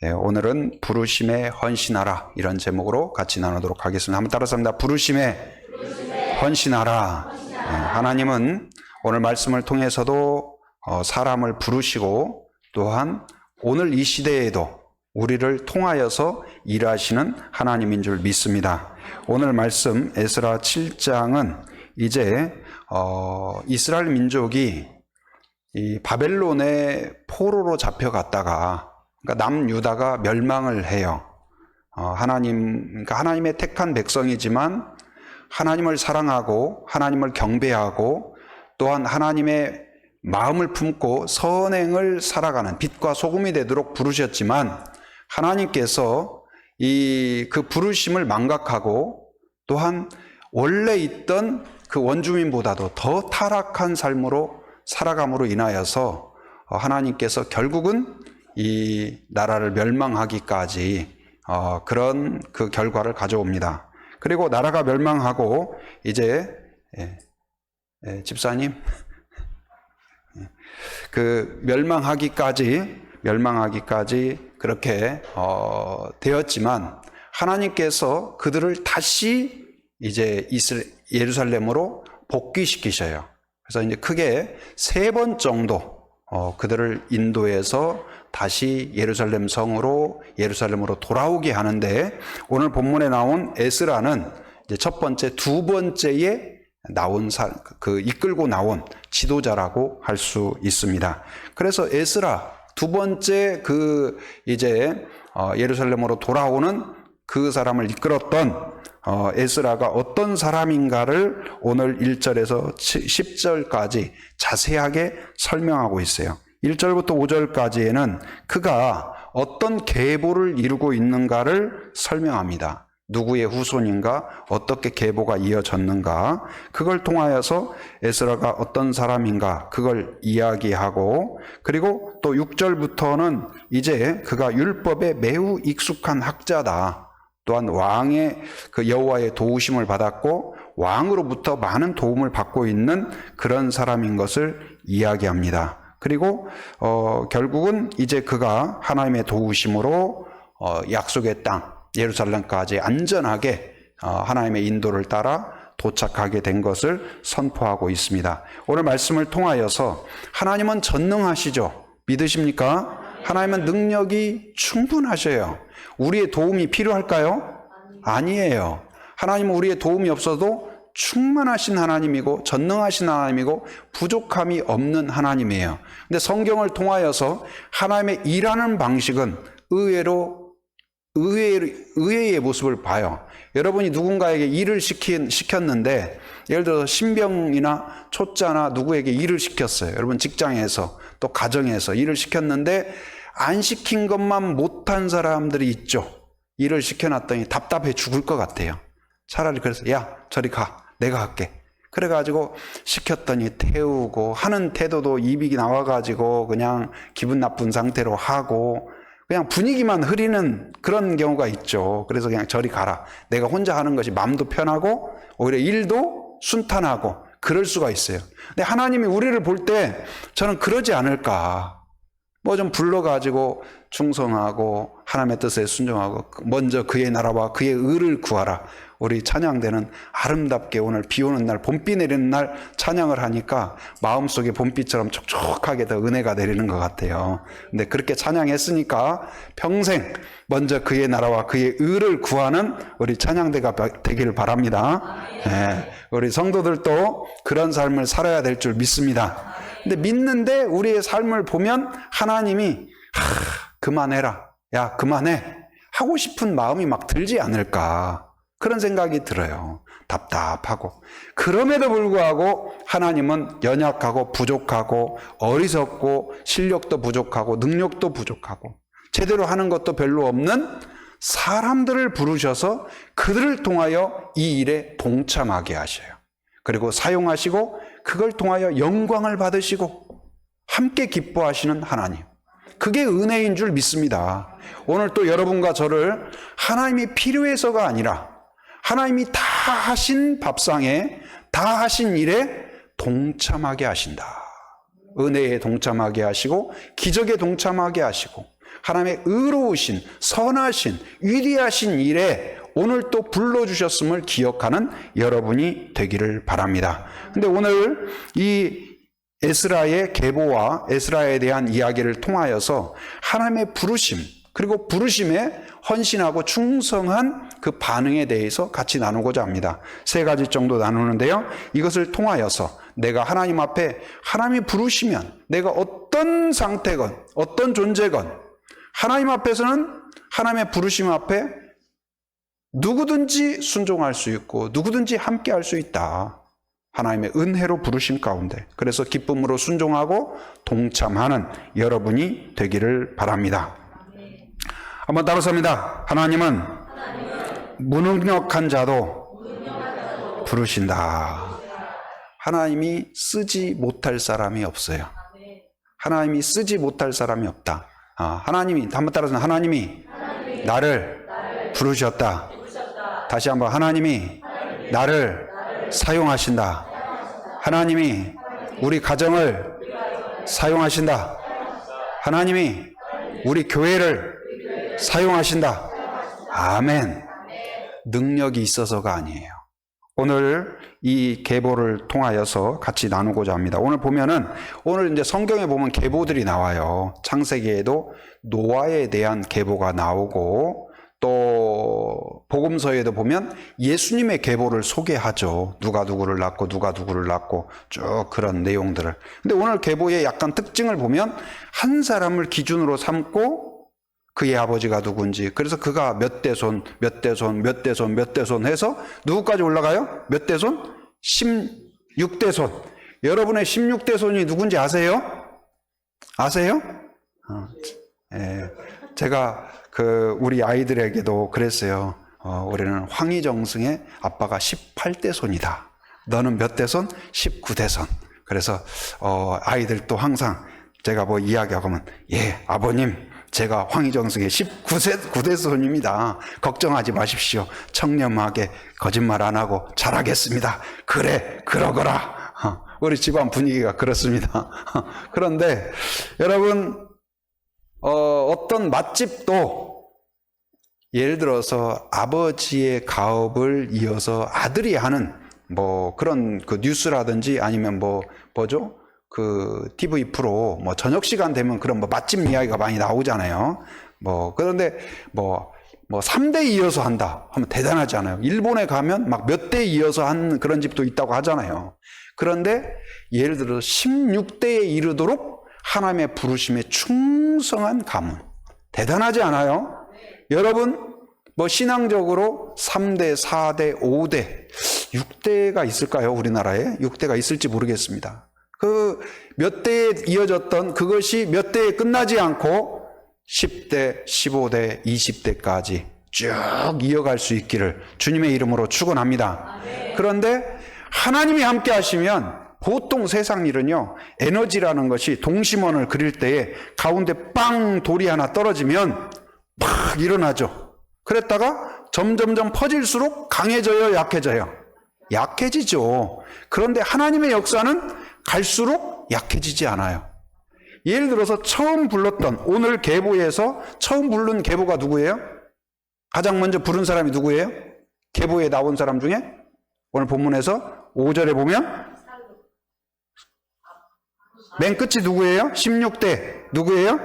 오늘은 부르심에 헌신하라 이런 제목으로 같이 나누도록 하겠습니다. 한번 따라서 합니다. 부르심에 헌신하라. 하나님은 오늘 말씀을 통해서도 사람을 부르시고 또한 오늘 이 시대에도 우리를 통하여서 일하시는 하나님인 줄 믿습니다. 오늘 말씀 에스라 7장은 이제 이스라엘 민족이 이 바벨론의 포로로 잡혀갔다가 그러니까 남유다가 멸망을 해요. 그러니까 하나님의 택한 백성이지만 하나님을 사랑하고 하나님을 경배하고 또한 하나님의 마음을 품고 선행을 살아가는 빛과 소금이 되도록 부르셨지만 하나님께서 그 부르심을 망각하고 또한 원래 있던 그 원주민보다도 더 타락한 삶으로 살아감으로 인하여서 하나님께서 결국은 이 나라를 멸망하기까지 그런 그 결과를 가져옵니다. 그리고 나라가 멸망하고 이제 집사님 그 멸망하기까지 그렇게 되었지만 하나님께서 그들을 다시 이제 예루살렘으로 복귀시키셔요. 그래서 이제 크게 3번 정도 그들을 인도해서 다시 예루살렘으로 돌아오게 하는데 오늘 본문에 나온 에스라는 이제 첫 번째, 두 번째에 나온 이끌고 나온 지도자라고 할 수 있습니다. 그래서 에스라 두 번째 이제 예루살렘으로 돌아오는 그 사람을 이끌었던 에스라가 어떤 사람인가를 오늘 1절에서 10절까지 자세하게 설명하고 있어요. 1절부터 5절까지에는 그가 어떤 계보를 이루고 있는가를 설명합니다. 누구의 후손인가, 어떻게 계보가 이어졌는가, 그걸 통하여서 에스라가 어떤 사람인가 그걸 이야기하고, 그리고 또 6절부터는 이제 그가 율법에 매우 익숙한 학자다. 또한 왕의 그 여호와의 도우심을 받았고 왕으로부터 많은 도움을 받고 있는 그런 사람인 것을 이야기합니다. 그리고 결국은 이제 그가 하나님의 도우심으로 약속의 땅 예루살렘까지 안전하게 하나님의 인도를 따라 도착하게 된 것을 선포하고 있습니다. 오늘 말씀을 통하여서 하나님은 전능하시죠. 믿으십니까? 하나님은 능력이 충분하셔요. 우리의 도움이 필요할까요? 아니에요. 하나님은 우리의 도움이 없어도 충만하신 하나님이고 전능하신 하나님이고 부족함이 없는 하나님이에요. 근데 성경을 통하여서 하나님의 일하는 방식은 의외의 모습을 봐요. 여러분이 누군가에게 일을 시켰는데 예를 들어서 신병이나 초짜나 누구에게 일을 시켰어요. 여러분 직장에서 또 가정에서 일을 시켰는데 안 시킨 것만 못한 사람들이 있죠. 일을 시켜놨더니 답답해 죽을 것 같아요. 차라리 그래서 야 저리 가, 내가 할게. 그래가지고 시켰더니 태우고 하는 태도도 입이 나와가지고 그냥 기분 나쁜 상태로 하고 그냥 분위기만 흐리는 그런 경우가 있죠. 그래서 그냥 저리 가라. 내가 혼자 하는 것이 마음도 편하고 오히려 일도 순탄하고 그럴 수가 있어요. 근데 하나님이 우리를 볼 때 저는 그러지 않을까. 뭐 좀 불러가지고 충성하고 하나님의 뜻에 순종하고 먼저 그의 나라와 그의 의를 구하라. 우리 찬양대는 아름답게 오늘 비 오는 날 봄비 내리는 날 찬양을 하니까 마음속에 봄비처럼 촉촉하게 더 은혜가 내리는 것 같아요. 근데 그렇게 찬양했으니까 평생 먼저 그의 나라와 그의 의를 구하는 우리 찬양대가 되기를 바랍니다. 네, 우리 성도들도 그런 삶을 살아야 될 줄 믿습니다. 근데 믿는데 우리의 삶을 보면 하나님이 그만해라, 야 그만해 하고 싶은 마음이 막 들지 않을까 그런 생각이 들어요. 답답하고. 그럼에도 불구하고 하나님은 연약하고 부족하고 어리석고 실력도 부족하고 능력도 부족하고 제대로 하는 것도 별로 없는 사람들을 부르셔서 그들을 통하여 이 일에 동참하게 하셔요. 그리고 사용하시고 그걸 통하여 영광을 받으시고 함께 기뻐하시는 하나님. 그게 은혜인 줄 믿습니다. 오늘 또 여러분과 저를 하나님이 필요해서가 아니라 하나님이 다 하신 밥상에 다 하신 일에 동참하게 하신다. 은혜에 동참하게 하시고 기적에 동참하게 하시고 하나님의 의로우신, 선하신, 위대하신 일에 오늘 또 불러주셨음을 기억하는 여러분이 되기를 바랍니다. 근데 오늘 이 에스라의 계보와 에스라에 대한 이야기를 통하여서 하나님의 부르심, 그리고 부르심에 헌신하고 충성한 그 반응에 대해서 같이 나누고자 합니다. 3가지 정도 나누는데요. 이것을 통하여서 내가 하나님 앞에 하나님이 부르시면 내가 어떤 상태건 어떤 존재건 하나님 앞에서는 하나님의 부르심 앞에 누구든지 순종할 수 있고 누구든지 함께 할 수 있다. 하나님의 은혜로 부르신 가운데, 그래서 기쁨으로 순종하고 동참하는 여러분이 되기를 바랍니다. 한번 따라서 합니다. 하나님은 무능력한 자도 부르신다. 하나님이 쓰지 못할 사람이 없어요. 하나님이 쓰지 못할 사람이 없다. 하나님이, 한번 따라서 하나님이 나를 부르셨다. 다시 한번 하나님이 나를 사용하신다. 하나님이 우리 가정을 사용하신다. 하나님이 우리 교회를 사용하신다. 아멘. 능력이 있어서가 아니에요. 오늘 이 계보를 통하여서 같이 나누고자 합니다. 오늘 보면은, 오늘 이제 성경에 보면 계보들이 나와요. 창세기에도 노아에 대한 계보가 나오고, 또 복음서에도 보면 예수님의 계보를 소개하죠. 누가 누구를 낳고 누가 누구를 낳고 쭉 그런 내용들을. 근데 오늘 계보의 약간 특징을 보면 한 사람을 기준으로 삼고 그의 아버지가 누군지, 그래서 그가 몇 대손, 몇 대손, 몇 대손, 몇 대손 해서 누구까지 올라가요? 몇 대손? 16대손. 여러분의 16대손이 누군지 아세요? 아세요? 제가 우리 아이들에게도 그랬어요. 우리는 황희정승의 아빠가 18대손이다. 너는 몇 대손? 19대손. 그래서 아이들도 항상 제가 뭐 이야기하면, 예, 아버님, 제가 황희정승의 19대손입니다. 걱정하지 마십시오. 청렴하게 거짓말 안 하고 잘하겠습니다. 그래, 그러거라. 우리 집안 분위기가 그렇습니다. 그런데 여러분, 어떤 맛집도 예를 들어서 아버지의 가업을 이어서 아들이 하는 뭐 그런 그 뉴스라든지 아니면 뭐죠? 그 TV 프로 뭐 저녁 시간 되면 그런 뭐 맛집 이야기가 많이 나오잖아요. 그런데 3대 이어서 한다 하면 대단하지 않아요? 일본에 가면 막 몇 대 이어서 한 그런 집도 있다고 하잖아요. 그런데 예를 들어서 16대에 이르도록 하나님의 부르심에 충성한 가문. 대단하지 않아요? 여러분, 신앙적으로 3대, 4대, 5대, 6대가 있을까요? 우리나라에? 6대가 있을지 모르겠습니다. 그 몇 대에 이어졌던 그것이 몇 대에 끝나지 않고 10대, 15대, 20대까지 쭉 이어갈 수 있기를 주님의 이름으로 축원합니다. 그런데 하나님이 함께 하시면 보통 세상 일은요, 에너지라는 것이 동심원을 그릴 때에 가운데 빵 돌이 하나 떨어지면 팍 일어나죠. 그랬다가 점점점 퍼질수록 강해져요, 약해져요? 약해지죠. 그런데 하나님의 역사는 갈수록 약해지지 않아요. 예를 들어서 처음 불렀던, 오늘 계보에서 처음 부른 계보가 누구예요? 가장 먼저 부른 사람이 누구예요? 계보에 나온 사람 중에? 오늘 본문에서 5절에 보면 맨 끝이 누구예요? 16대 누구예요?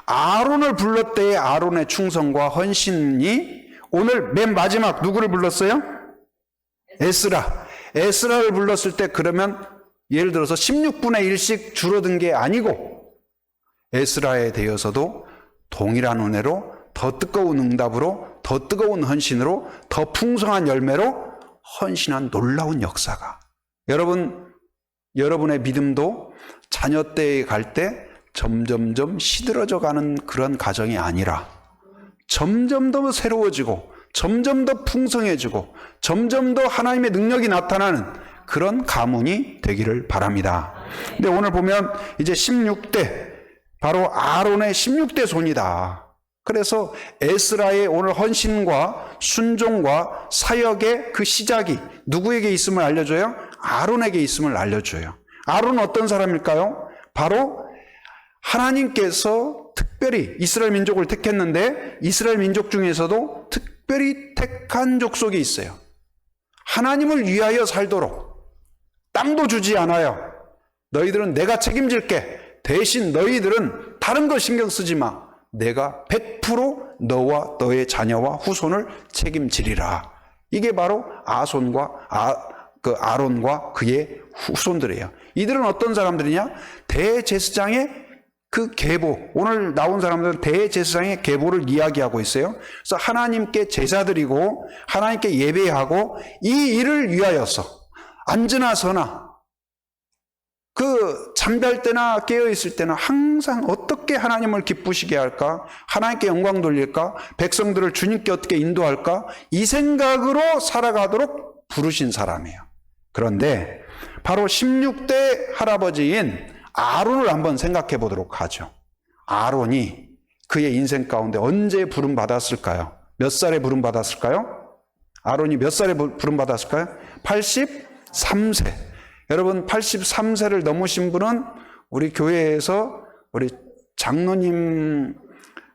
아론을 불렀 때의 아론의 충성과 헌신이 오늘 맨 마지막 누구를 불렀어요? 에스라를 불렀을 때, 그러면 예를 들어서 16분의 1씩 줄어든 게 아니고 에스라에 대해서도 동일한 은혜로, 더 뜨거운 응답으로, 더 뜨거운 헌신으로, 더 풍성한 열매로 헌신한 놀라운 역사가, 여러분의 믿음도 자녀 때에 갈 때 점점점 시들어져 가는 그런 가정이 아니라 점점 더 새로워지고 점점 더 풍성해지고 점점 더 하나님의 능력이 나타나는 그런 가문이 되기를 바랍니다. 근데 오늘 보면 이제 16대, 바로 아론의 16대 손이다. 그래서 에스라의 오늘 헌신과 순종과 사역의 그 시작이 누구에게 있음을 알려줘요? 아론에게 있음을 알려줘요. 아론은 어떤 사람일까요? 바로 하나님께서 특별히 이스라엘 민족을 택했는데 이스라엘 민족 중에서도 특별히 택한 족속이 있어요. 하나님을 위하여 살도록 땅도 주지 않아요. 너희들은 내가 책임질게. 대신 너희들은 다른 거 신경 쓰지 마. 내가 100% 너와 너의 자녀와 후손을 책임지리라. 이게 바로 아론과 그의 후손들이에요. 이들은 어떤 사람들이냐? 대제사장의 그 계보, 오늘 나온 사람들은 대제사장의 계보를 이야기하고 있어요. 그래서 하나님께 제사 드리고 하나님께 예배하고 이 일을 위하여서 앉으나 서나 그 잠잘 때나 깨어 있을 때나 항상 어떻게 하나님을 기쁘시게 할까? 하나님께 영광 돌릴까? 백성들을 주님께 어떻게 인도할까? 이 생각으로 살아가도록 부르신 사람이에요. 그런데 바로 16대 할아버지인 아론을 한번 생각해 보도록 하죠. 아론이 그의 인생 가운데 언제 부름 받았을까요? 몇 살에 부름 받았을까요? 아론이 몇 살에 부름 받았을까요? 83세. 여러분 83세를 넘으신 분은 우리 교회에서 우리 장로님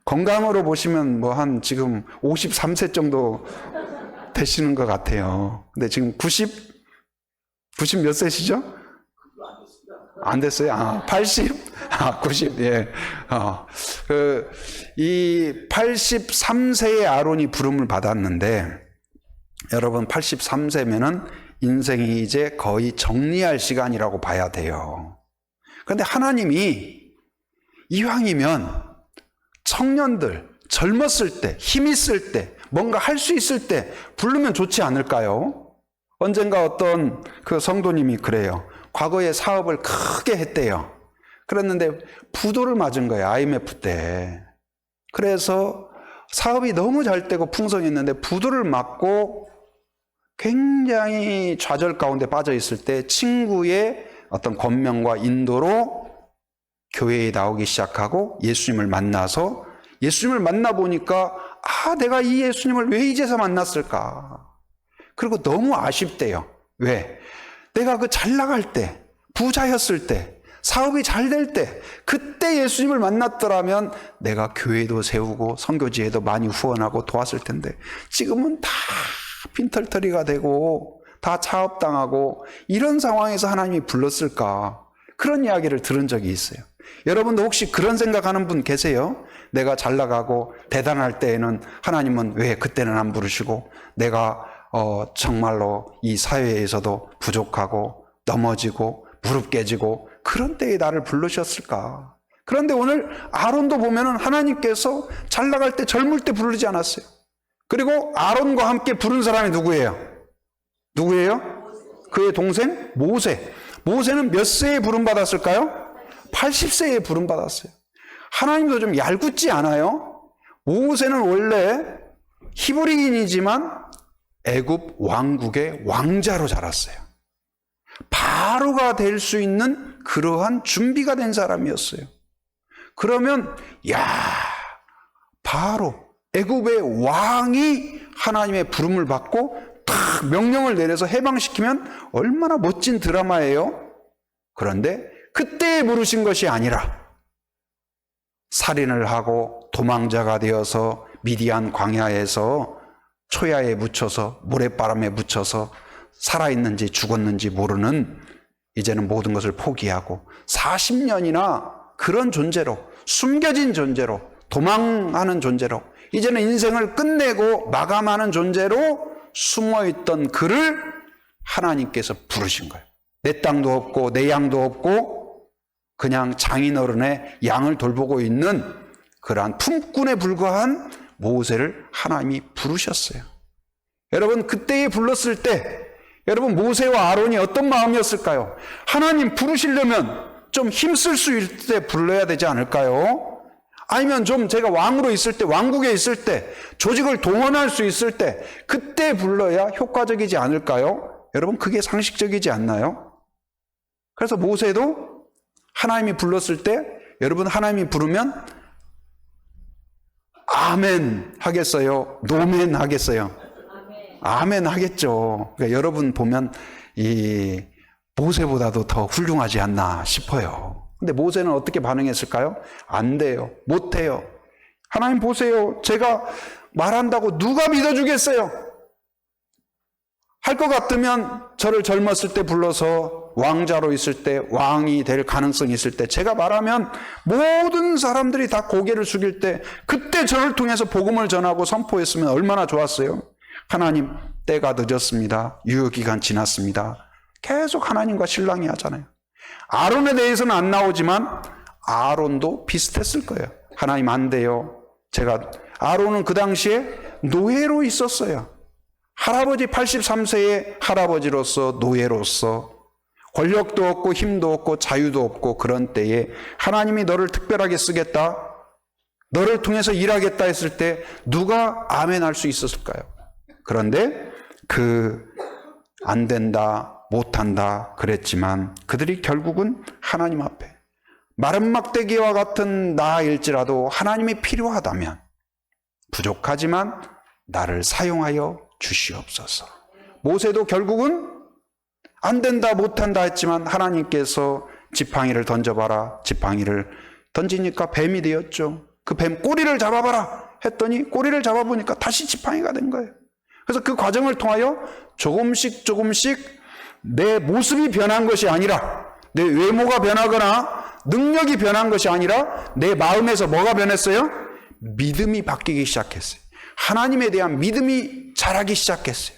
건강으로 보시면 뭐 한 지금 53세 정도 되시는 것 같아요. 근데 지금 90 몇 세시죠? 안 됐어요? 80? 90, 예. 이 83세의 아론이 부름을 받았는데, 여러분 83세면은 인생이 이제 거의 정리할 시간이라고 봐야 돼요. 그런데 하나님이 이왕이면 청년들, 젊었을 때, 힘 있을 때, 뭔가 할 수 있을 때 부르면 좋지 않을까요? 언젠가 어떤 그 성도님이 그래요. 과거에 사업을 크게 했대요. 그랬는데 부도를 맞은 거예요. IMF 때. 그래서 사업이 너무 잘 되고 풍성했는데 부도를 맞고 굉장히 좌절 가운데 빠져 있을 때 친구의 어떤 권면과 인도로 교회에 나오기 시작하고 예수님을 만나서 예수님을 만나보니까 내가 이 예수님을 왜 이제서 만났을까? 그리고 너무 아쉽대요. 왜? 내가 그 잘 나갈 때, 부자였을 때, 사업이 잘 될 때, 그때 예수님을 만났더라면 내가 교회도 세우고 선교지에도 많이 후원하고 도왔을 텐데 지금은 다 빈털터리가 되고 다 차업당하고 이런 상황에서 하나님이 불렀을까? 그런 이야기를 들은 적이 있어요. 여러분도 혹시 그런 생각하는 분 계세요? 내가 잘 나가고 대단할 때에는 하나님은 왜 그때는 안 부르시고 내가 정말로 이 사회에서도 부족하고 넘어지고 무릎 깨지고 그런 때에 나를 부르셨을까? 그런데 오늘 아론도 보면은 하나님께서 잘 나갈 때 젊을 때 부르지 않았어요. 그리고 아론과 함께 부른 사람이 누구예요? 누구예요? 그의 동생 모세. 모세는 몇 세에 부름 받았을까요? 80세에 부름 받았어요. 하나님도 좀 얄궂지 않아요? 모세는 원래 히브리인이지만 애굽 왕국의 왕자로 자랐어요. 바로가 될 수 있는 그러한 준비가 된 사람이었어요. 그러면 바로 애굽의 왕이 하나님의 부름을 받고 딱 명령을 내려서 해방시키면 얼마나 멋진 드라마예요. 그런데 그때 부르신 것이 아니라 살인을 하고 도망자가 되어서 미디안 광야에서 초야에 묻혀서 모래바람에 묻혀서 살아있는지 죽었는지 모르는 이제는 모든 것을 포기하고 40년이나 그런 존재로 숨겨진 존재로 도망하는 존재로 이제는 인생을 끝내고 마감하는 존재로 숨어있던 그를 하나님께서 부르신 거예요. 내 땅도 없고 내 양도 없고 그냥 장인어른의 양을 돌보고 있는 그러한 품꾼에 불과한 모세를 하나님이 부르셨어요. 여러분 그때에 불렀을 때 여러분 모세와 아론이 어떤 마음이었을까요? 하나님 부르시려면 좀 힘쓸 수 있을 때 불러야 되지 않을까요? 아니면 좀 제가 왕으로 있을 때 왕국에 있을 때 조직을 동원할 수 있을 때 그때 불러야 효과적이지 않을까요? 여러분 그게 상식적이지 않나요? 그래서 모세도 하나님이 불렀을 때 여러분 하나님이 부르면 아멘 하겠어요? 노멘 하겠어요? 아멘 하겠죠. 그러니까 여러분 보면 이 모세보다도 더 훌륭하지 않나 싶어요. 근데 모세는 어떻게 반응했을까요? 안 돼요. 못 해요. 하나님 보세요. 제가 말한다고 누가 믿어주겠어요? 할 것 같으면 저를 젊었을 때 불러서 왕자로 있을 때, 왕이 될 가능성이 있을 때, 제가 말하면 모든 사람들이 다 고개를 숙일 때, 그때 저를 통해서 복음을 전하고 선포했으면 얼마나 좋았어요. 하나님, 때가 늦었습니다. 유효기간 지났습니다. 계속 하나님과 실랑이 하잖아요. 아론에 대해서는 안 나오지만 아론도 비슷했을 거예요. 하나님 안 돼요. 아론은 그 당시에 노예로 있었어요. 할아버지 83세의 할아버지로서 노예로서 권력도 없고 힘도 없고 자유도 없고 그런 때에 하나님이 너를 특별하게 쓰겠다, 너를 통해서 일하겠다 했을 때 누가 아멘 할 수 있었을까요? 그런데 안 된다, 못한다 그랬지만 그들이 결국은 하나님 앞에 마른 막대기와 같은 나일지라도 하나님이 필요하다면 부족하지만 나를 사용하여 주시옵소서. 모세도 결국은 안 된다 못한다 했지만 하나님께서 지팡이를 던져봐라. 지팡이를 던지니까 뱀이 되었죠. 그 뱀 꼬리를 잡아봐라 했더니 꼬리를 잡아보니까 다시 지팡이가 된 거예요. 그래서 그 과정을 통하여 조금씩 내 모습이 변한 것이 아니라, 내 외모가 변하거나 능력이 변한 것이 아니라 내 마음에서 뭐가 변했어요? 믿음이 바뀌기 시작했어요. 하나님에 대한 믿음이 자라기 시작했어요.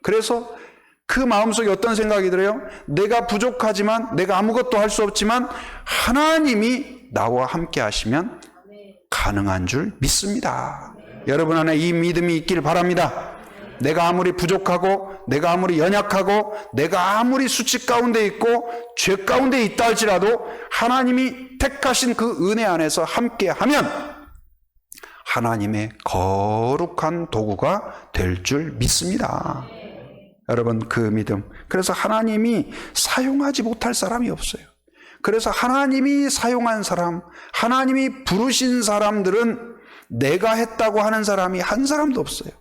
그래서 그 마음속에 어떤 생각이 들어요? 내가 부족하지만, 내가 아무것도 할 수 없지만 하나님이 나와 함께 하시면 가능한 줄 믿습니다. 여러분 안에 이 믿음이 있길 바랍니다. 내가 아무리 부족하고, 내가 아무리 연약하고, 내가 아무리 수치 가운데 있고 죄 가운데 있다 할지라도 하나님이 택하신 그 은혜 안에서 함께 하면 하나님의 거룩한 도구가 될 줄 믿습니다. 여러분, 그 믿음. 그래서 하나님이 사용하지 못할 사람이 없어요. 그래서 하나님이 사용한 사람, 하나님이 부르신 사람들은 내가 했다고 하는 사람이 한 사람도 없어요.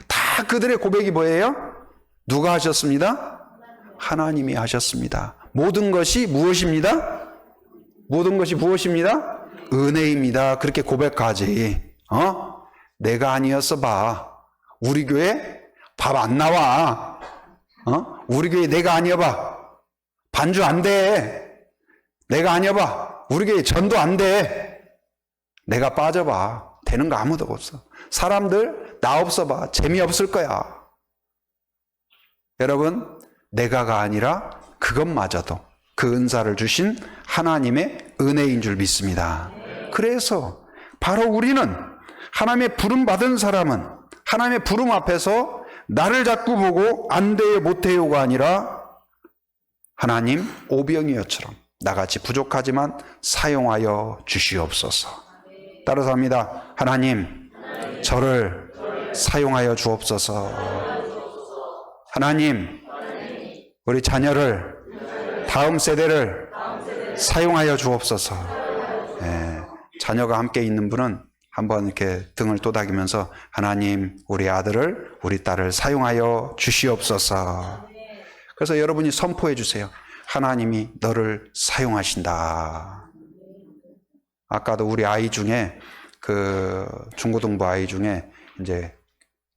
다 그들의 고백이 뭐예요? 누가 하셨습니다? 하나님이 하셨습니다. 모든 것이 무엇입니다? 모든 것이 무엇입니다? 은혜입니다. 그렇게 고백하지. 내가 아니었어 봐. 우리 교회 밥 안 나와. 우리 교회 내가 아니어 봐. 반주 안 돼. 내가 아니어 봐. 우리 교회 전도 안 돼. 내가 빠져봐. 되는 거 아무도 없어. 사람들 나 없어 봐. 재미없을 거야. 여러분, 내가가 아니라 그것마저도 그 은사를 주신 하나님의 은혜인 줄 믿습니다. 그래서 바로 우리는 하나님의 부름 받은 사람은 하나님의 부름 앞에서 나를 자꾸 보고 안 돼요 못해요가 아니라 하나님 오병이어처럼 나같이 부족하지만 사용하여 주시옵소서. 따라서 합니다. 하나님 저를 사용하여 주옵소서. 하나님 우리 자녀를, 다음 세대를 사용하여 주옵소서. 자녀가 함께 있는 분은 한번 이렇게 등을 토닥이면서 하나님 우리 아들을, 우리 딸을 사용하여 주시옵소서. 그래서 여러분이 선포해 주세요. 하나님이 너를 사용하신다. 아까도 우리 아이 중에 그 중고등부 아이 중에 이제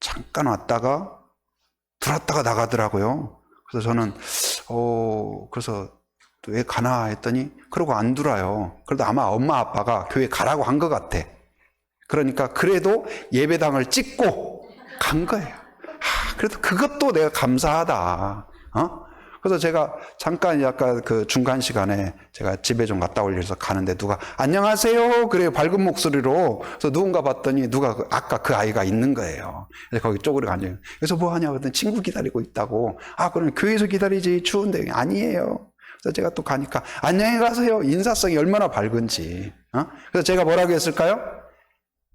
잠깐 왔다가 들어왔다가 나가더라고요. 그래서 저는 그래서 왜 가나 했더니 그러고 안 들어와요. 그래도 아마 엄마 아빠가 교회 가라고 한 것 같아. 그러니까 그래도 예배당을 찍고 간 거예요. 그래도 그것도 내가 감사하다. 그래서 제가 잠깐 약간 그 중간 시간에 제가 집에 좀 갔다 올려서 가는데 누가 안녕하세요 그래요, 밝은 목소리로. 그래서 누군가 봤더니 아까 그 아이가 있는 거예요. 그래서 거기 쪼그려 앉아요. 그래서 뭐 하냐고 했더니 친구 기다리고 있다고. 그럼 교회에서 기다리지, 추운데. 아니에요. 그래서 제가 또 가니까 안녕히 가세요. 인사성이 얼마나 밝은지. 그래서 제가 뭐라고 했을까요?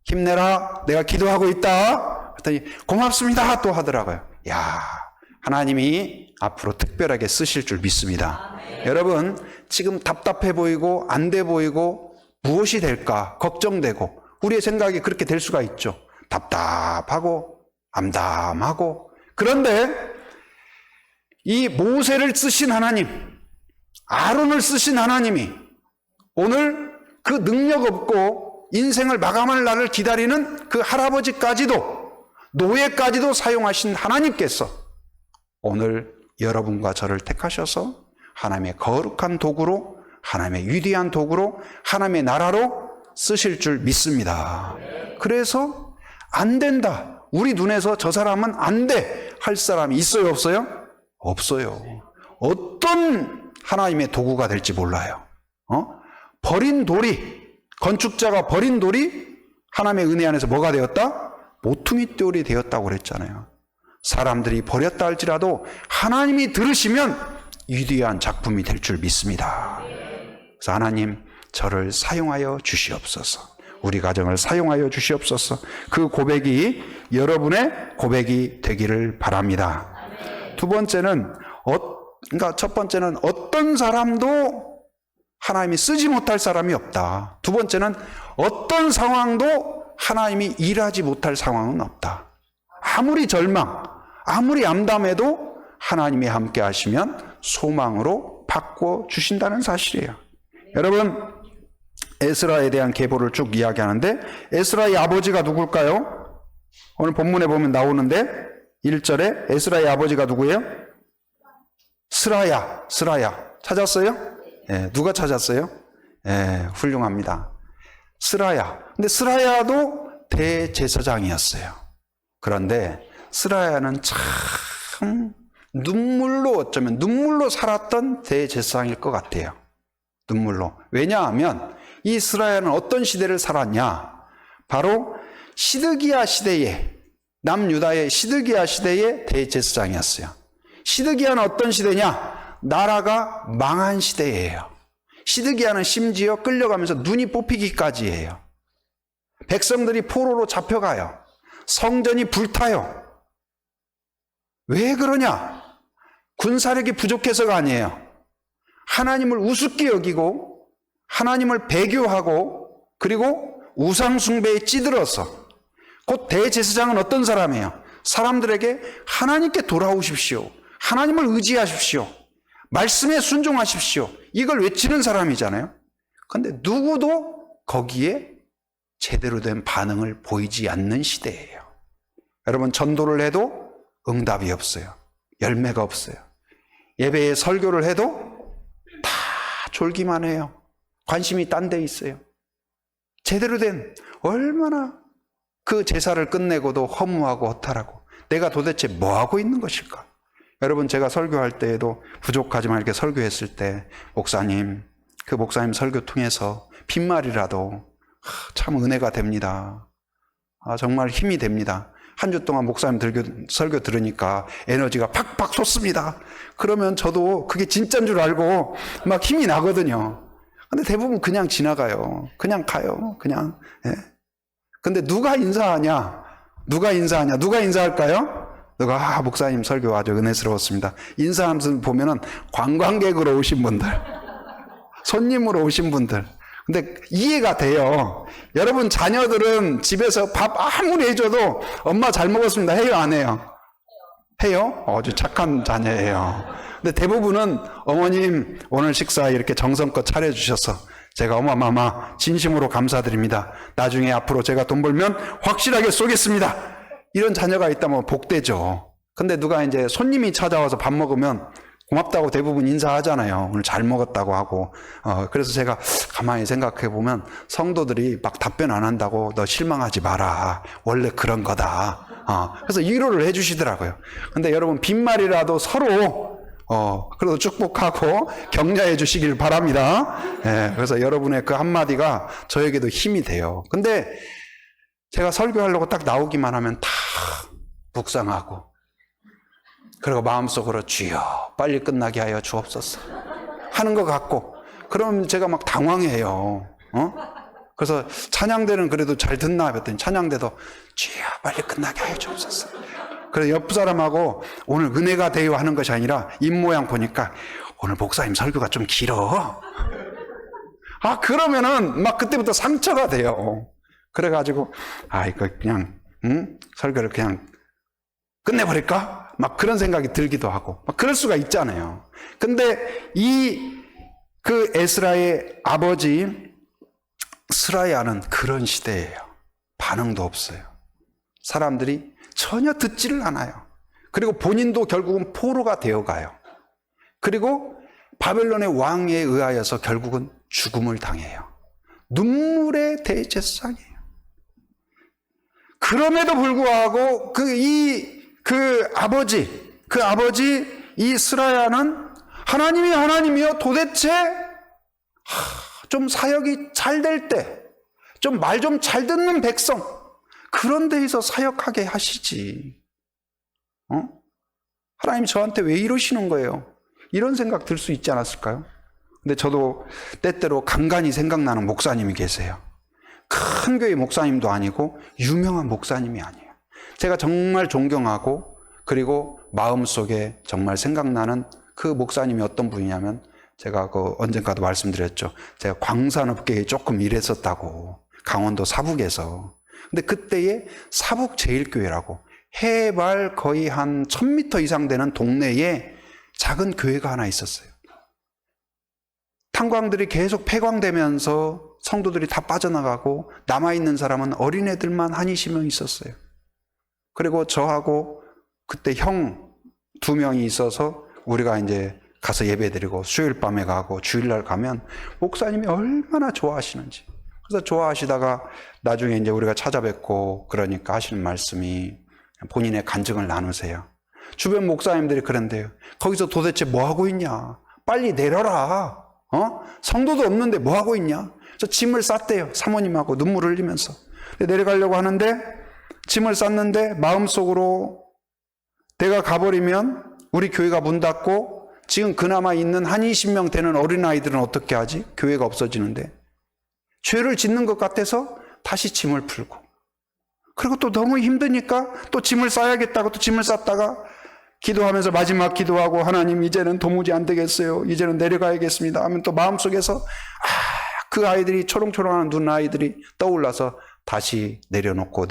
힘내라, 내가 기도하고 있다. 그랬더니 고맙습니다 또 하더라고요. 하나님이 앞으로 특별하게 쓰실 줄 믿습니다. 여러분, 지금 답답해 보이고 안 돼 보이고 무엇이 될까 걱정되고 우리의 생각이 그렇게 될 수가 있죠. 답답하고 암담하고. 그런데 이 모세를 쓰신 하나님, 아론을 쓰신 하나님이 오늘 그 능력 없고 인생을 마감할 날을 기다리는 그 할아버지까지도, 노예까지도 사용하신 하나님께서 오늘 여러분과 저를 택하셔서 하나님의 거룩한 도구로, 하나님의 위대한 도구로, 하나님의 나라로 쓰실 줄 믿습니다. 그래서 안 된다, 우리 눈에서 저 사람은 안 돼 할 사람이 있어요, 없어요? 없어요. 어떤 하나님의 도구가 될지 몰라요. 버린 돌이, 건축자가 버린 돌이 하나님의 은혜 안에서 뭐가 되었다? 모퉁이 돌이 되었다고 그랬잖아요. 사람들이 버렸다 할지라도 하나님이 들으시면 위대한 작품이 될 줄 믿습니다. 그래서 하나님, 저를 사용하여 주시옵소서. 우리 가정을 사용하여 주시옵소서. 그 고백이 여러분의 고백이 되기를 바랍니다. 두 번째는, 그러니까 첫 번째는 어떤 사람도 하나님이 쓰지 못할 사람이 없다. 두 번째는 어떤 상황도 하나님이 일하지 못할 상황은 없다. 아무리 절망, 아무리 암담해도 하나님이 함께 하시면 소망으로 바꿔 주신다는 사실이에요. 여러분, 에스라에 대한 계보를 쭉 이야기하는데, 에스라의 아버지가 누굴까요? 오늘 본문에 보면 나오는데 1절에 에스라의 아버지가 누구예요? 스라야. 찾았어요? 예, 누가 찾았어요? 예, 훌륭합니다. 스라야. 근데 스라야도 대제사장이었어요. 그런데 스라야는 참 어쩌면 눈물로 살았던 대제사장일 것 같아요. 눈물로. 왜냐하면 이 스라야는 어떤 시대를 살았냐? 바로 시드기야 시대에, 남유다의 시드기야 시대의 대제사장이었어요. 시드기야는 어떤 시대냐? 나라가 망한 시대예요. 시드기야는 심지어 끌려가면서 눈이 뽑히기까지 해요. 백성들이 포로로 잡혀가요. 성전이 불타요. 왜 그러냐? 군사력이 부족해서가 아니에요. 하나님을 우습게 여기고 하나님을 배교하고 그리고 우상숭배에 찌들어서, 곧 대제사장은 어떤 사람이에요? 사람들에게 하나님께 돌아오십시오, 하나님을 의지하십시오, 말씀에 순종하십시오, 이걸 외치는 사람이잖아요. 그런데 누구도 거기에 제대로 된 반응을 보이지 않는 시대예요. 여러분, 전도를 해도 응답이 없어요. 열매가 없어요. 예배에 설교를 해도 다 졸기만 해요. 관심이 딴 데 있어요. 제대로 된, 얼마나 그 제사를 끝내고도 허무하고 허탈하고 내가 도대체 뭐 하고 있는 것일까? 여러분, 제가 설교할 때에도 부족하지만 이렇게 설교했을 때 목사님, 그 목사님 설교 통해서 빈말이라도 참 은혜가 됩니다. 정말 힘이 됩니다. 한 주 동안 목사님 설교 들으니까 에너지가 팍팍 솟습니다. 그러면 저도 그게 진짜인 줄 알고 막 힘이 나거든요. 근데 대부분 그냥 지나가요. 그냥 가요. 그냥. 예. 근데 누가 인사하냐? 누가 인사할까요? 누가, 목사님 설교 아주 은혜스러웠습니다. 인사하면서 보면은 관광객으로 오신 분들, 손님으로 오신 분들. 근데 이해가 돼요. 여러분, 자녀들은 집에서 밥 아무리 해줘도 엄마 잘 먹었습니다 해요, 안 해요? 해요? 아주 착한 자녀예요. 근데 대부분은 어머님 오늘 식사 이렇게 정성껏 차려주셔서 제가 어마마마 진심으로 감사드립니다. 나중에 앞으로 제가 돈 벌면 확실하게 쏘겠습니다. 이런 자녀가 있다면 복되죠. 근데 누가 이제 손님이 찾아와서 밥 먹으면 고맙다고 대부분 인사하잖아요. 오늘 잘 먹었다고 하고. 그래서 제가 가만히 생각해 보면 성도들이 막 답변 안 한다고 너 실망하지 마라, 원래 그런 거다. 그래서 위로를 해 주시더라고요. 근데 여러분, 빈말이라도 서로 그래도 축복하고 격려해 주시길 바랍니다. 예, 그래서 여러분의 그 한마디가 저에게도 힘이 돼요. 근데 제가 설교하려고 딱 나오기만 하면 다 묵상하고, 그리고 마음속으로 주여 빨리 끝나게 하여 주옵소서 하는 것 같고, 그럼 제가 막 당황해요. 그래서 찬양대는 그래도 잘 듣나 했더니 찬양대도 주여 빨리 끝나게 하여 주옵소서. 그래서 옆 사람하고 오늘 은혜가 돼요 하는 것이 아니라 입모양 보니까 오늘 목사님 설교가 좀 길어. 그러면은 막 그때부터 상처가 돼요. 그래가지고 이거 그냥 설교를 그냥 끝내버릴까? 막 그런 생각이 들기도 하고 막 그럴 수가 있잖아요. 근데 이 그 에스라의 아버지 스라야는 그런 시대예요. 반응도 없어요. 사람들이 전혀 듣지를 않아요. 그리고 본인도 결국은 포로가 되어가요. 그리고 바벨론의 왕에 의하여서 결국은 죽음을 당해요. 눈물의 대제사장이에요. 그럼에도 불구하고 그 아버지 이 스라야는 하나님이요 도대체 좀 사역이 잘 될 때, 좀 말 좀 잘 듣는 백성, 그런 데에서 사역하게 하시지. 하나님 저한테 왜 이러시는 거예요? 이런 생각 들 수 있지 않았을까요? 근데 저도 때때로 간간히 생각나는 목사님이 계세요. 큰 교회 목사님도 아니고 유명한 목사님이 아니에요. 제가 정말 존경하고 그리고 마음속에 정말 생각나는 그 목사님이 어떤 분이냐면, 제가 언젠가도 말씀드렸죠. 제가 광산업계에 조금 일했었다고, 강원도 사북에서. 근데 그때에 사북제일교회라고 해발 거의 한 1000m 이상 되는 동네에 작은 교회가 하나 있었어요. 탄광들이 계속 폐광되면서 성도들이 다 빠져나가고 남아있는 사람은 어린애들만 한 20명 있었어요. 그리고 저하고 그때 형 2명이 있어서 우리가 이제 가서 예배드리고 수요일 밤에 가고 주일날 가면 목사님이 얼마나 좋아하시는지. 그래서 좋아하시다가 나중에 이제 우리가 찾아뵙고 그러니까 하시는 말씀이 본인의 간증을 나누세요. 주변 목사님들이 그런데요. 거기서 도대체 뭐 하고 있냐? 빨리 내려라. 성도도 없는데 뭐 하고 있냐? 저 짐을 쌌대요. 사모님하고 눈물을 흘리면서. 내려가려고 하는데 짐을 쌌는데 마음속으로 내가 가버리면 우리 교회가 문 닫고 지금 그나마 있는 한 20명 되는 어린아이들은 어떻게 하지? 교회가 없어지는데. 죄를 짓는 것 같아서 다시 짐을 풀고. 그리고 또 너무 힘드니까 또 짐을 싸야겠다고 또 짐을 쌌다가 기도하면서 마지막 기도하고, 하나님 이제는 도무지 안 되겠어요. 이제는 내려가야겠습니다 하면 또 마음속에서 그 아이들이 초롱초롱한 눈 아이들이 떠올라서 다시 내려놓고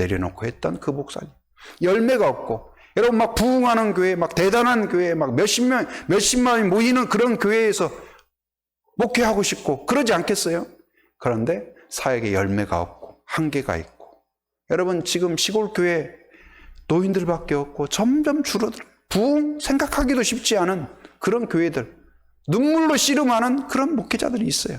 했던 그 목사님. 열매가 없고, 여러분 막 부흥하는 교회, 막 대단한 교회, 막 몇십만이 모이는 그런 교회에서 목회하고 싶고 그러지 않겠어요? 그런데 사역에 열매가 없고 한계가 있고, 여러분 지금 시골 교회 노인들밖에 없고 점점 줄어들어요. 부흥 생각하기도 쉽지 않은 그런 교회들, 눈물로 씨름하는 그런 목회자들이 있어요.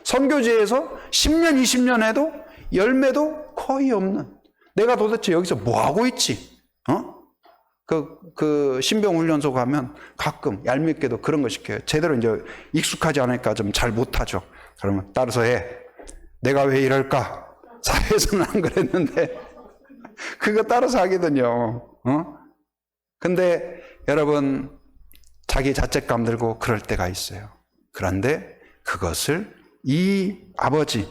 선교지에서 10년, 20년 해도 열매도 거의 없는, 내가 도대체 여기서 뭐 하고 있지? 그 신병훈련소 가면 가끔 얄밉게도 그런 거 시켜요. 제대로 이제 익숙하지 않으니까 좀 잘 못하죠. 그러면 따라서 해. 내가 왜 이럴까? 사회에서는 안 그랬는데 그거 따라서 하거든요. 근데 여러분 자기 자책감 들고 그럴 때가 있어요. 그런데 그것을 이 아버지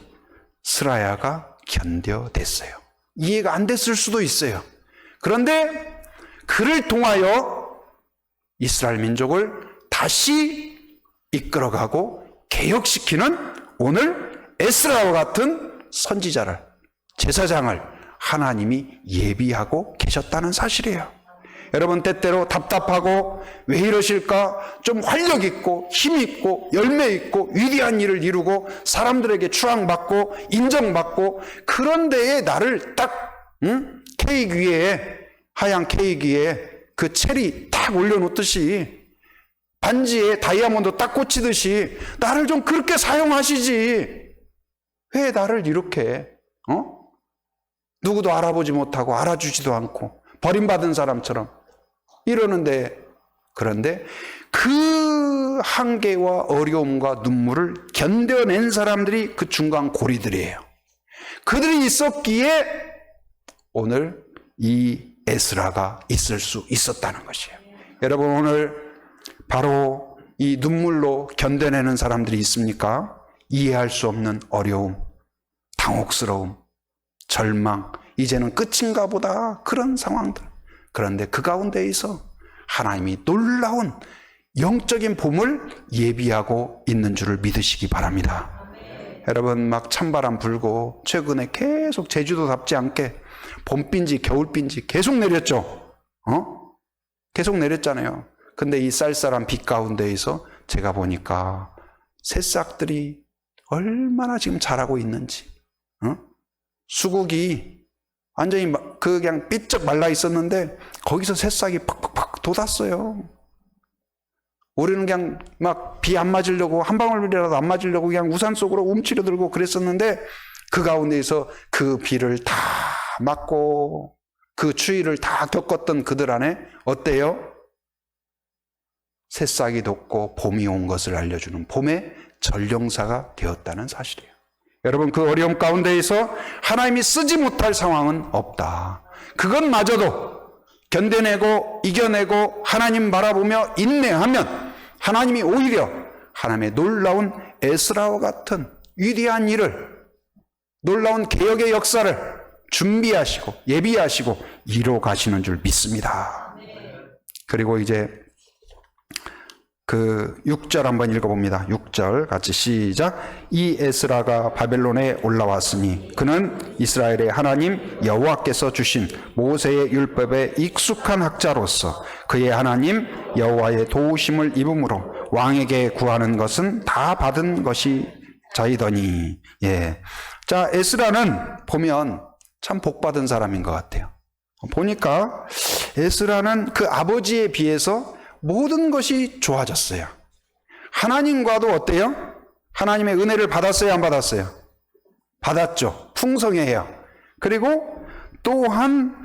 스라야가 견뎌냈어요. 이해가 안 됐을 수도 있어요. 그런데 그를 통하여 이스라엘 민족을 다시 이끌어가고 개혁시키는 오늘 에스라와 같은 선지자를, 제사장을 하나님이 예비하고 계셨다는 사실이에요. 여러분 때때로 답답하고 왜 이러실까? 좀 활력 있고 힘 있고 열매 있고 위대한 일을 이루고 사람들에게 추앙받고 인정받고 그런 데에 나를 딱 케이크 위에, 하얀 케이크 위에 그 체리 딱 올려놓듯이, 반지에 다이아몬드 딱 꽂히듯이 나를 좀 그렇게 사용하시지. 왜 나를 이렇게 누구도 알아보지 못하고 알아주지도 않고 버림받은 사람처럼 이러는데, 그런데 그 한계와 어려움과 눈물을 견뎌낸 사람들이 그 중간 고리들이에요. 그들이 있었기에 오늘 이 에스라가 있을 수 있었다는 것이에요. 여러분 오늘 바로 이 눈물로 견뎌내는 사람들이 있습니까? 이해할 수 없는 어려움, 당혹스러움, 절망, 이제는 끝인가 보다 그런 상황들. 그런데 그 가운데에서 하나님이 놀라운 영적인 봄을 예비하고 있는 줄을 믿으시기 바랍니다. 여러분 막 찬바람 불고 최근에 계속 제주도답지 않게 봄빈지 겨울빈지 계속 내렸죠. 계속 내렸잖아요. 근데 이 쌀쌀한 빛 가운데에서 제가 보니까 새싹들이 얼마나 지금 자라고 있는지. 수국이 완전히 그냥 삐쩍 말라 있었는데 거기서 새싹이 팍팍팍 돋았어요. 우리는 그냥 막 비 안 맞으려고 한 방울이라도 안 맞으려고 그냥 우산 속으로 움츠려 들고 그랬었는데 그 가운데에서 그 비를 다 맞고 그 추위를 다 겪었던 그들 안에 어때요? 새싹이 돋고 봄이 온 것을 알려주는 봄의 전령사가 되었다는 사실이에요. 여러분, 그 어려움 가운데에서 하나님이 쓰지 못할 상황은 없다. 그것마저도 견뎌내고 이겨내고 하나님 바라보며 인내하면 하나님이 오히려 하나님의 놀라운 에스라와 같은 위대한 일을, 놀라운 개혁의 역사를 준비하시고 예비하시고 이뤄 가시는 줄 믿습니다. 그리고 이제 그 6절 한번 읽어봅니다. 6절 같이 시작. 이 에스라가 바벨론에 올라왔으니 그는 이스라엘의 하나님 여호와께서 주신 모세의 율법에 익숙한 학자로서 그의 하나님 여호와의 도우심을 입음으로 왕에게 구하는 것은 다 받은 것이 자이더니. 예. 자, 에스라는 보면 참 복받은 사람인 것 같아요. 보니까 에스라는 그 아버지에 비해서 모든 것이 좋아졌어요. 하나님과도 어때요? 하나님의 은혜를 받았어요, 안 받았어요? 받았죠. 풍성해요. 그리고 또한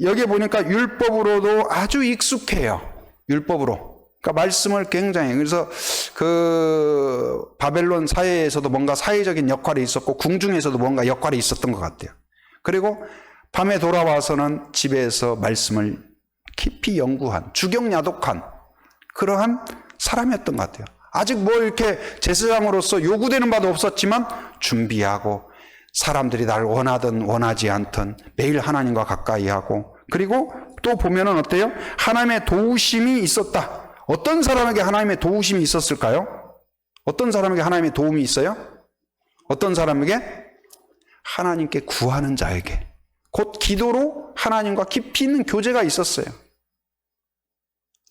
여기 보니까 율법으로도 아주 익숙해요. 율법으로. 그러니까 말씀을 굉장히, 그래서 그 바벨론 사회에서도 뭔가 사회적인 역할이 있었고 궁중에서도 뭔가 역할이 있었던 것 같아요. 그리고 밤에 돌아와서는 집에서 말씀을 깊이 연구한, 주경야독한 그러한 사람이었던 것 같아요. 아직 뭐 이렇게 제사장으로서 요구되는 바도 없었지만 준비하고 사람들이 날 원하든 원하지 않든 매일 하나님과 가까이 하고, 그리고 또 보면은 어때요? 하나님의 도우심이 있었다. 어떤 사람에게 하나님의 도우심이 있었을까요? 어떤 사람에게 하나님의 도움이 있어요? 어떤 사람에게? 하나님께 구하는 자에게, 곧 기도로 하나님과 깊이 있는 교제가 있었어요.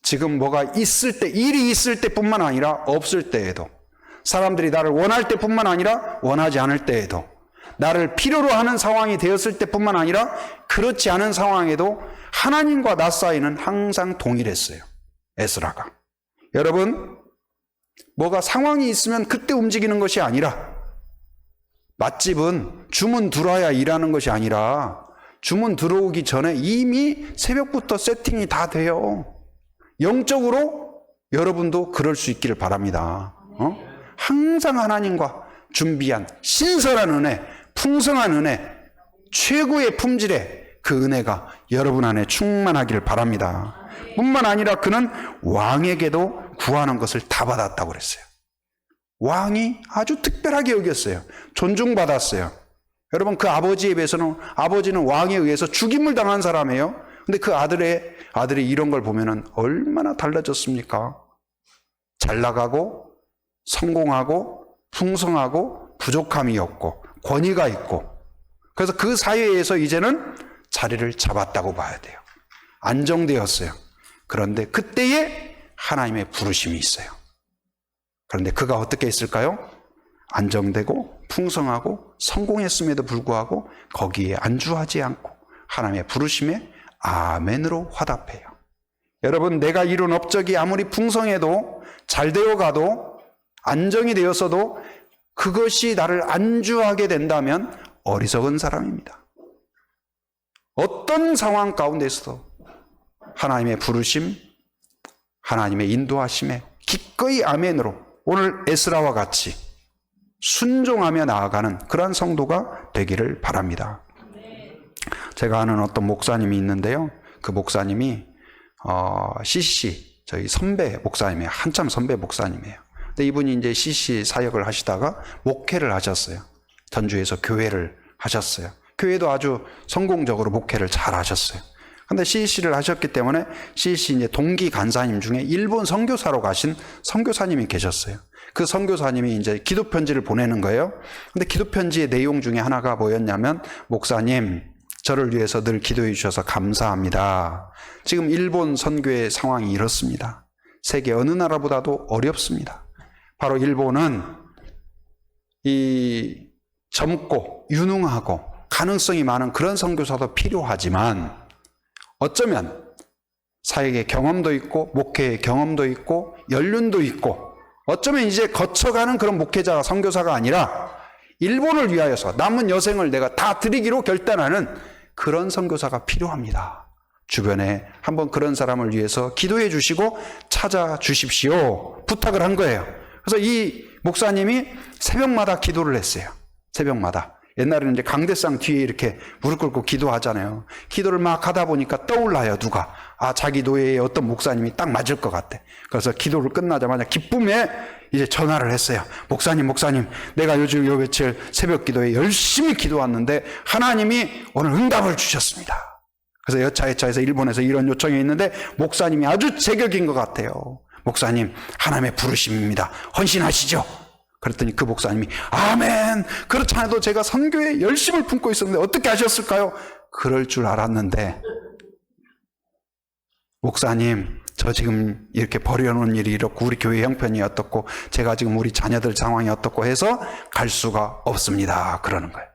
지금 뭐가 있을 때, 일이 있을 때뿐만 아니라 없을 때에도, 사람들이 나를 원할 때뿐만 아니라 원하지 않을 때에도, 나를 필요로 하는 상황이 되었을 때뿐만 아니라 그렇지 않은 상황에도 하나님과 나 사이는 항상 동일했어요. 에스라가. 여러분, 뭐가 상황이 있으면 그때 움직이는 것이 아니라, 맛집은 주문 들어와야 일하는 것이 아니라 주문 들어오기 전에 이미 새벽부터 세팅이 다 돼요. 영적으로 여러분도 그럴 수 있기를 바랍니다. 항상 하나님과 준비한 신선한 은혜, 풍성한 은혜, 최고의 품질의 그 은혜가 여러분 안에 충만하기를 바랍니다. 뿐만 아니라 그는 왕에게도 구하는 것을 다 받았다고 그랬어요. 왕이 아주 특별하게 여겼어요. 존중받았어요. 여러분, 그 아버지에 비해서는, 아버지는 왕에 의해서 죽임을 당한 사람이에요. 근데 그 아들이 이런 걸 보면은 얼마나 달라졌습니까? 잘 나가고, 성공하고, 풍성하고, 부족함이 없고, 권위가 있고, 그래서 그 사회에서 이제는 자리를 잡았다고 봐야 돼요. 안정되었어요. 그런데 그때에 하나님의 부르심이 있어요. 그런데 그가 어떻게 했을까요? 안정되고 풍성하고 성공했음에도 불구하고 거기에 안주하지 않고 하나님의 부르심에 아멘으로 화답해요. 여러분, 내가 이룬 업적이 아무리 풍성해도 잘 되어가도 안정이 되었어도 그것이 나를 안주하게 된다면 어리석은 사람입니다. 어떤 상황 가운데서도 하나님의 부르심, 하나님의 인도하심에 기꺼이 아멘으로 오늘 에스라와 같이 순종하며 나아가는 그러한 성도가 되기를 바랍니다. 제가 아는 어떤 목사님이 있는데요. 그 목사님이 CC 저희 선배 목사님이에요. 한참 선배 목사님이에요. 근데 이분이 이제 CC 사역을 하시다가 목회를 하셨어요. 전주에서 교회를 하셨어요. 교회도 아주 성공적으로 목회를 잘 하셨어요. 근데 CC를 하셨기 때문에 CC 이제 동기 간사님 중에 일본 선교사로 가신 선교사님이 계셨어요. 그 선교사님이 이제 기도 편지를 보내는 거예요. 근데 기도 편지의 내용 중에 하나가 뭐였냐면, 목사님, 저를 위해서 늘 기도해 주셔서 감사합니다. 지금 일본 선교의 상황이 이렇습니다. 세계 어느 나라보다도 어렵습니다. 바로 일본은 이 젊고 유능하고 가능성이 많은 그런 선교사도 필요하지만 어쩌면 사역의 경험도 있고 목회의 경험도 있고 연륜도 있고 어쩌면 이제 거쳐가는 그런 목회자가 선교사가 아니라 일본을 위하여서 남은 여생을 내가 다 드리기로 결단하는 그런 선교사가 필요합니다. 주변에 한번 그런 사람을 위해서 기도해 주시고 찾아주십시오. 부탁을 한 거예요. 그래서 이 목사님이 새벽마다 기도를 했어요. 새벽마다. 옛날에는 이제 강대상 뒤에 이렇게 무릎 꿇고 기도하잖아요. 기도를 막 하다 보니까 떠올라요, 누가. 아, 자기 노예의 어떤 목사님이 딱 맞을 것 같아. 그래서 기도를 끝나자마자 기쁨에 이제 전화를 했어요. 목사님, 내가 요즘 요 며칠 새벽 기도에 열심히 기도왔는데 하나님이 오늘 응답을 주셨습니다. 그래서 여차여차해서 일본에서 이런 요청이 있는데 목사님이 아주 제격인 것 같아요. 목사님, 하나님의 부르심입니다. 헌신하시죠. 그랬더니 그 목사님이 아멘. 그렇지 않아도 제가 선교에 열심을 품고 있었는데 어떻게 하셨을까요? 그럴 줄 알았는데 목사님, 저 지금 이렇게 버려놓은 일이 이렇고 우리 교회 형편이 어떻고 제가 지금 우리 자녀들 상황이 어떻고 해서 갈 수가 없습니다. 그러는 거예요.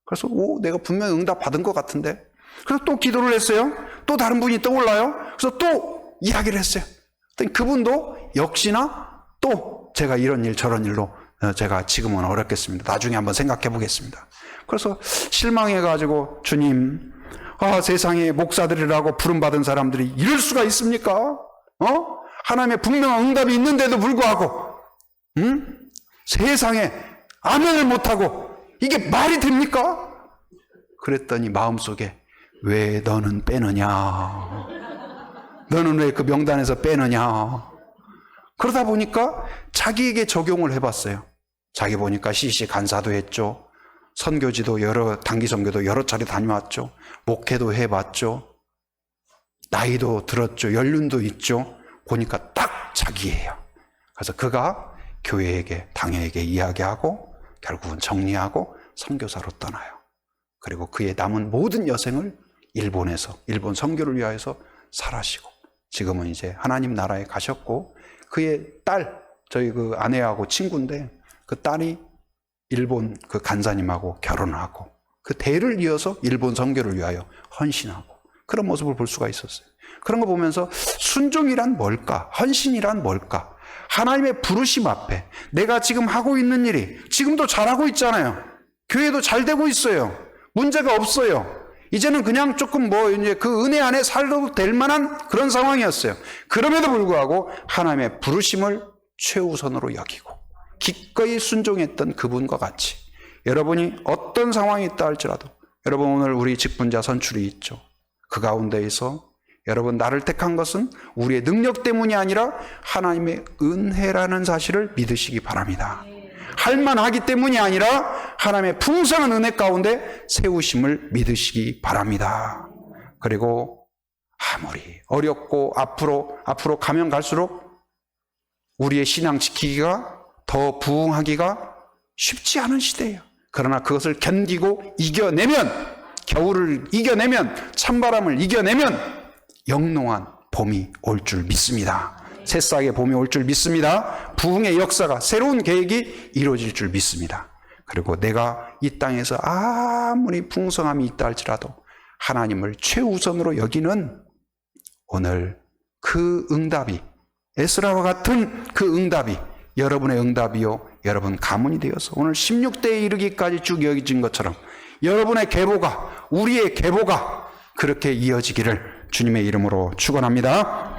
그래서 내가 분명히 응답 받은 것 같은데. 그래서 또 기도를 했어요. 또 다른 분이 떠올라요. 그래서 또 이야기를 했어요. 그랬더니 그분도 역시나 또 제가 이런 일 저런 일로 제가 지금은 어렵겠습니다. 나중에 한번 생각해 보겠습니다. 그래서 실망해가지고 주님, 세상에 목사들이라고 부름받은 사람들이 이럴 수가 있습니까? 하나님의 분명한 응답이 있는데도 불구하고 세상에 아멘을 못하고 이게 말이 됩니까? 그랬더니 마음속에 왜 너는 빼느냐? 너는 왜 그 명단에서 빼느냐? 그러다 보니까 자기에게 적용을 해봤어요. 자기 보니까 CC 간사도 했죠. 선교지도 단기 선교도 여러 차례 다녀왔죠. 목회도 해봤죠. 나이도 들었죠. 연륜도 있죠. 보니까 딱 자기예요. 그래서 그가 교회에게, 당회에게 이야기하고 결국은 정리하고 선교사로 떠나요. 그리고 그의 남은 모든 여생을 일본에서, 일본 선교를 위하여서 살아시고 지금은 이제 하나님 나라에 가셨고 그의 딸, 저희 그 아내하고 친구인데 그 딸이 일본 그 간사님하고 결혼하고 그 대를 이어서 일본 선교를 위하여 헌신하고 그런 모습을 볼 수가 있었어요. 그런 거 보면서 순종이란 뭘까? 헌신이란 뭘까? 하나님의 부르심 앞에 내가 지금 하고 있는 일이 지금도 잘하고 있잖아요. 교회도 잘 되고 있어요. 문제가 없어요. 이제는 그냥 조금 이제 그 은혜 안에 살도 될 만한 그런 상황이었어요. 그럼에도 불구하고 하나님의 부르심을 최우선으로 여기고 기꺼이 순종했던 그분과 같이 여러분이 어떤 상황이 있다 할지라도 여러분 오늘 우리 직분자 선출이 있죠. 그 가운데에서 여러분 나를 택한 것은 우리의 능력 때문이 아니라 하나님의 은혜라는 사실을 믿으시기 바랍니다. 할만하기 때문이 아니라 하나님의 풍성한 은혜 가운데 세우심을 믿으시기 바랍니다. 그리고 아무리 어렵고 앞으로 가면 갈수록 우리의 신앙 지키기가 더 부응하기가 쉽지 않은 시대예요. 그러나 그것을 견디고 이겨내면, 겨울을 이겨내면, 찬바람을 이겨내면 영롱한 봄이 올 줄 믿습니다. 새싹의 봄이 올 줄 믿습니다. 부흥의 역사가, 새로운 계획이 이루어질 줄 믿습니다. 그리고 내가 이 땅에서 아무리 풍성함이 있다 할지라도 하나님을 최우선으로 여기는 오늘 그 응답이, 에스라와 같은 그 응답이 여러분의 응답이요, 여러분 가문이 되어서 오늘 16대에 이르기까지 쭉 이어진 것처럼 여러분의 계보가, 우리의 계보가 그렇게 이어지기를 주님의 이름으로 축원합니다.